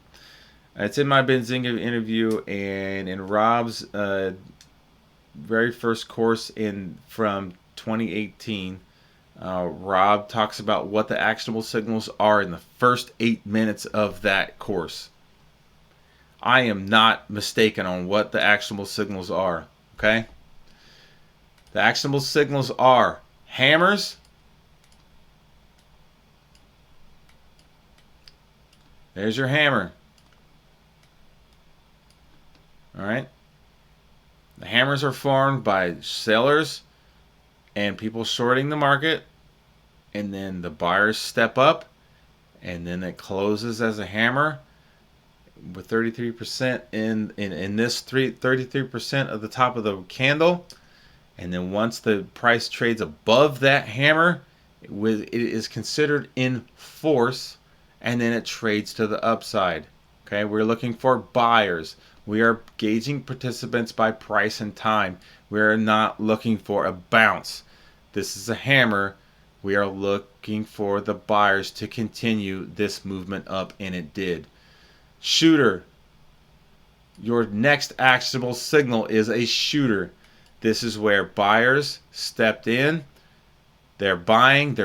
It's in my Benzinga interview and in Rob's very first course from 2018. Rob talks about what the actionable signals are in the first 8 minutes of that course. I am not mistaken on what the actionable signals are. Okay, the actionable signals are hammers. There's your hammer. All right. The hammers are formed by sellers and people shorting the market, and then the buyers step up, and then it closes as a hammer with 33% in this 33% of the top of the candle, and then once the price trades above that hammer, it is considered in force, and then it trades to the upside. Okay, we're looking for buyers. We are gauging participants by price and time. We are not looking for a bounce. This is a hammer. We are looking for the buyers to continue this movement up, and it did. Shooter. Your next actionable signal is a shooter. This is where buyers stepped in. They're buying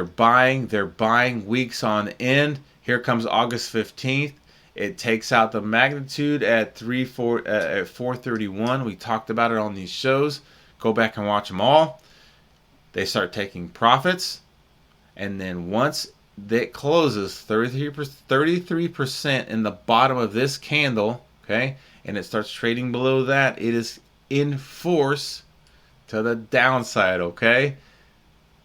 weeks on end. Here comes August 15th. It takes out the magnitude at 431. We talked about it on these shows. Go back and watch them all. They start taking profits. And then once it closes 33% in the bottom of this candle, okay, and it starts trading below that, it is in force to the downside, okay?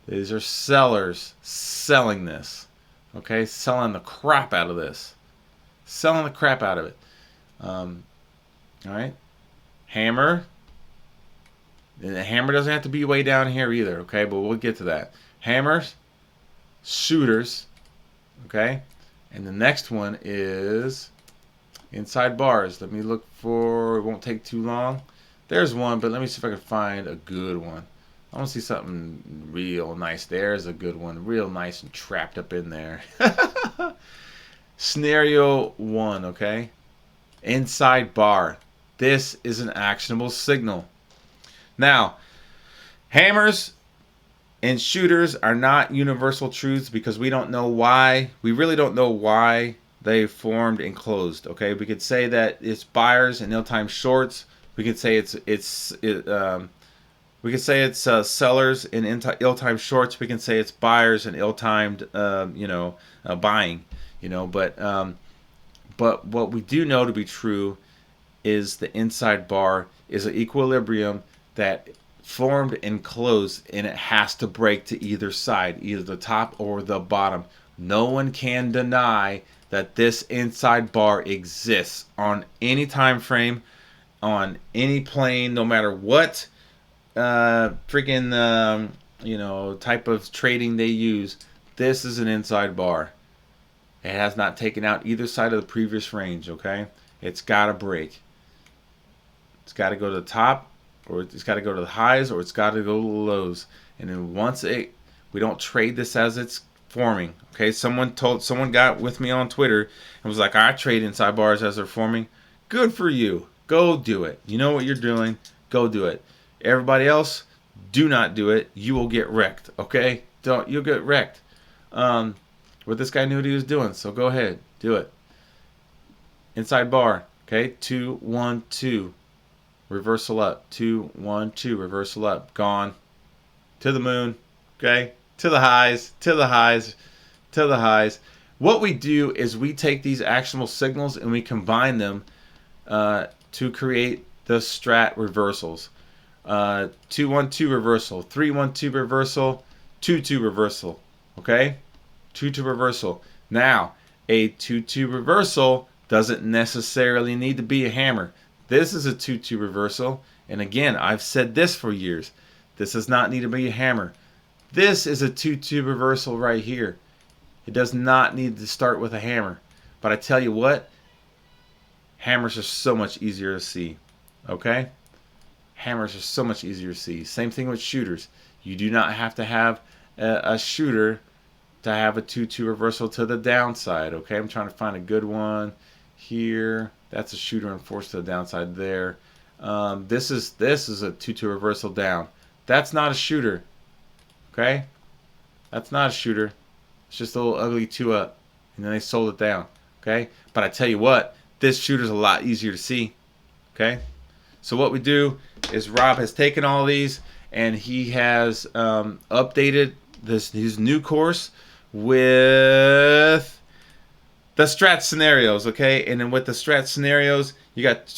These are sellers selling this, okay? Selling the crap out of this. Selling the crap out of it. All right. Hammer. And the hammer doesn't have to be way down here either, okay? But we'll get to that. Hammers. Shooters. Okay. And the next one is inside bars. Let me look for, it won't take too long. There's one, but let me see if I can find a good one. I want to see something real nice. There's a good one. Real nice and trapped up in there. Scenario 1, okay? Inside bar. This is an actionable signal. Now, hammers and shooters are not universal truths because we don't know why. We really don't know why they formed and closed, okay? We could say that it's buyers and ill-timed shorts. We could say it's sellers in ill-timed shorts. We can say it's buyers and ill-timed buying. But what we do know to be true is the inside bar is an equilibrium that formed and closed, and it has to break to either side, either the top or the bottom. No one can deny that this inside bar exists on any time frame, on any plane, no matter what type of trading they use. This is an inside bar. It has not taken out either side of the previous range, okay? It's got to break. It's got to go to the top, or it's got to go to the highs, or it's got to go to the lows. And then we don't trade this as it's forming, okay? Someone got with me on Twitter and was like, I trade inside bars as they're forming. Good for you. Go do it. You know what you're doing. Go do it. Everybody else, do not do it. You will get wrecked, okay? You'll get wrecked. But this guy knew what he was doing, so go ahead, do it. Inside bar, okay? 2, 1, 2. reversal up, 2, 1, 2, reversal up, gone, to the moon, okay, to the highs, to the highs, to the highs. What we do is we take these actionable signals and we combine them to create the strat reversals. 2, 1, 2 reversal, 3, 1, 2 reversal, 2, 2 reversal, okay, 2, 2 reversal. Now, a 2, 2 reversal doesn't necessarily need to be a hammer. This is a 2, 2 reversal, and again, I've said this for years. This does not need to be a hammer. This is a 2, 2 reversal right here. It does not need to start with a hammer. But I tell you what, hammers are so much easier to see, okay? Hammers are so much easier to see. Same thing with shooters. You do not have to have a shooter to have a 2-2 reversal to the downside. Okay, I'm trying to find a good one here. That's a shooter and force to the downside there. This is a 2-2 reversal down. That's not a shooter. Okay, that's not a shooter. It's just a little ugly 2 up, and then they sold it down. Okay, but I tell you what, this shooter's a lot easier to see. Okay, so what we do is Rob has taken all these and he has updated his new course with the strat scenarios. Okay, and then with the strat scenarios, you got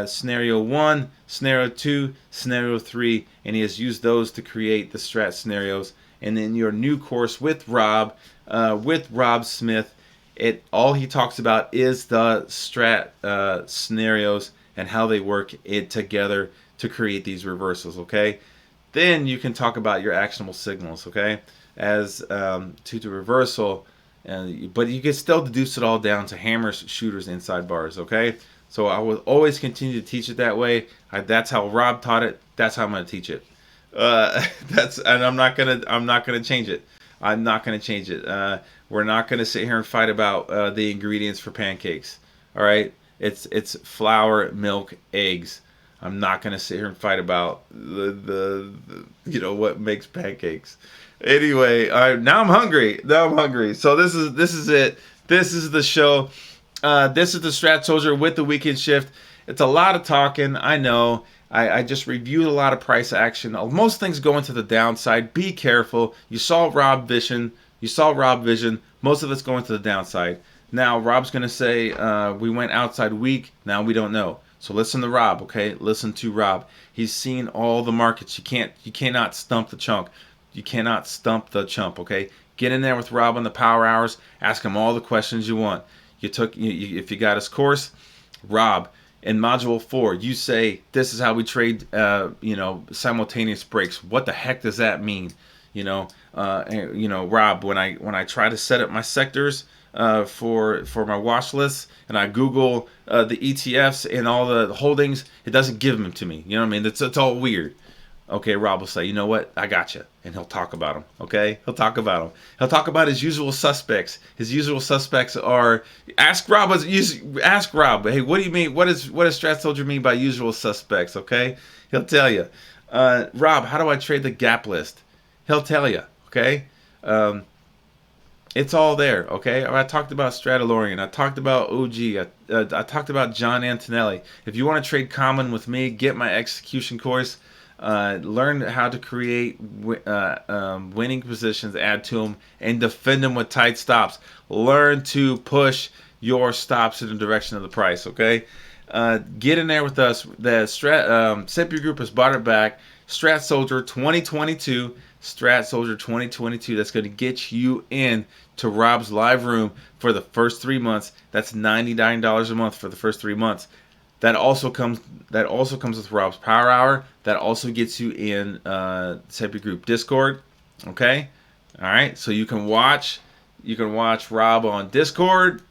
scenario 1, scenario 2, scenario 3, and he has used those to create the strat scenarios. And then your new course with Rob Smith, all he talks about is the strat scenarios and how they work it together to create these reversals. Okay, then you can talk about your actionable signals. Okay, as to the reversal, but you can still deduce it all down to hammers, shooters, inside bars. Okay, so I will always continue to teach it that way. That's how Rob taught it. That's how I'm going to teach it. And I'm not gonna change it. I'm not gonna change it. We're not gonna sit here and fight about the ingredients for pancakes. All right, it's flour, milk, eggs. I'm not gonna sit here and fight about the what makes pancakes. Anyway, now I'm hungry. So this is it. This is the show. This is the Strat Soldier with the weekend shift. It's a lot of talking. I know. I just reviewed a lot of price action. Most things go into the downside. Be careful. You saw Rob Vision. Most of it's going to the downside. Now, Rob's going to say we went outside weak. Now we don't know. So listen to Rob, okay? Listen to Rob. He's seen all the markets. You cannot stump the chunk. You cannot stump the chump, okay? Get in there with Rob on the power hours. Ask him all the questions you want. If you got his course, Rob, in module 4, you say, this is how we trade, simultaneous breaks. What the heck does that mean? Rob, when I try to set up my sectors for my watch list and I Google the ETFs and all the holdings, it doesn't give them to me. You know what I mean? It's all weird. Okay, Rob will say, you know what? I got you. And he'll talk about them. Okay? He'll talk about them. He'll talk about his usual suspects. His usual suspects are, ask Rob, hey, what do you mean? What does Strat Soldier mean by usual suspects? Okay? He'll tell you. Rob, how do I trade the gap list? He'll tell you. Okay? It's all there. Okay? I talked about Stratolorian. I talked about OG. I talked about John Antonelli. If you want to trade common with me, get my execution course. Learn how to create winning positions, add to them, and defend them with tight stops. Learn to push your stops in the direction of the price. Okay, get in there with us. The Strat Group has bought it back. Strat Soldier 2022. Strat Soldier 2022. That's going to get you in to Rob's live room for the first 3 months. That's $99 a month for the first 3 months. That also comes with Rob's Power Hour. That also gets you in Seppi Group Discord. Okay, all right. So you can watch Rob on Discord.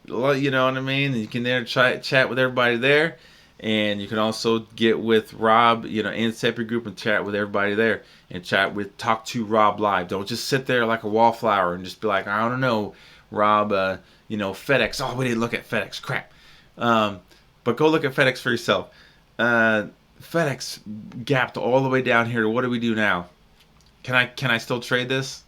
You know what I mean. And you can there chat with everybody there, and you can also get with Rob, in Seppi Group and chat with everybody there, and talk to Rob live. Don't just sit there like a wallflower and just be like, I don't know, Rob. FedEx. Oh, we didn't look at FedEx. Crap. But go look at FedEx for yourself. FedEx gapped all the way down here. What do we do now? Can I still trade this?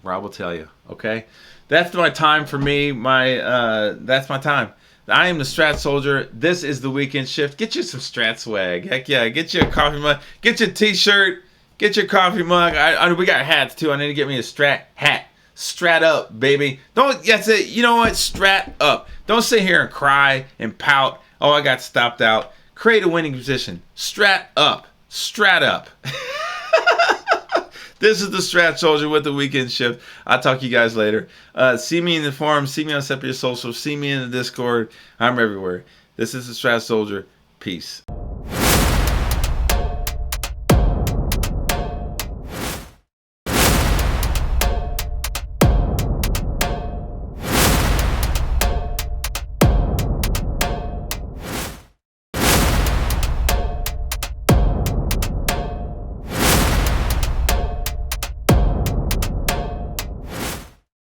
Rob will tell you. Okay, that's my time for me. That's my time. I am the Strat Soldier. This is the Weekend Shift. Get you some Strat swag. Heck yeah. Get you a coffee mug. Get your t-shirt. Get your coffee mug. We got hats too. I need to get me a Strat hat. Strat up, baby. That's it. You know what? Strat up. Don't sit here and cry and pout. Oh, I got stopped out. Create a winning position. Strat up. Strat up. This is the Strat Soldier with the Weekend Shift. I'll talk to you guys later. See me in the forum. See me on Separate Social. See me in the Discord. I'm everywhere. This is the Strat Soldier. Peace.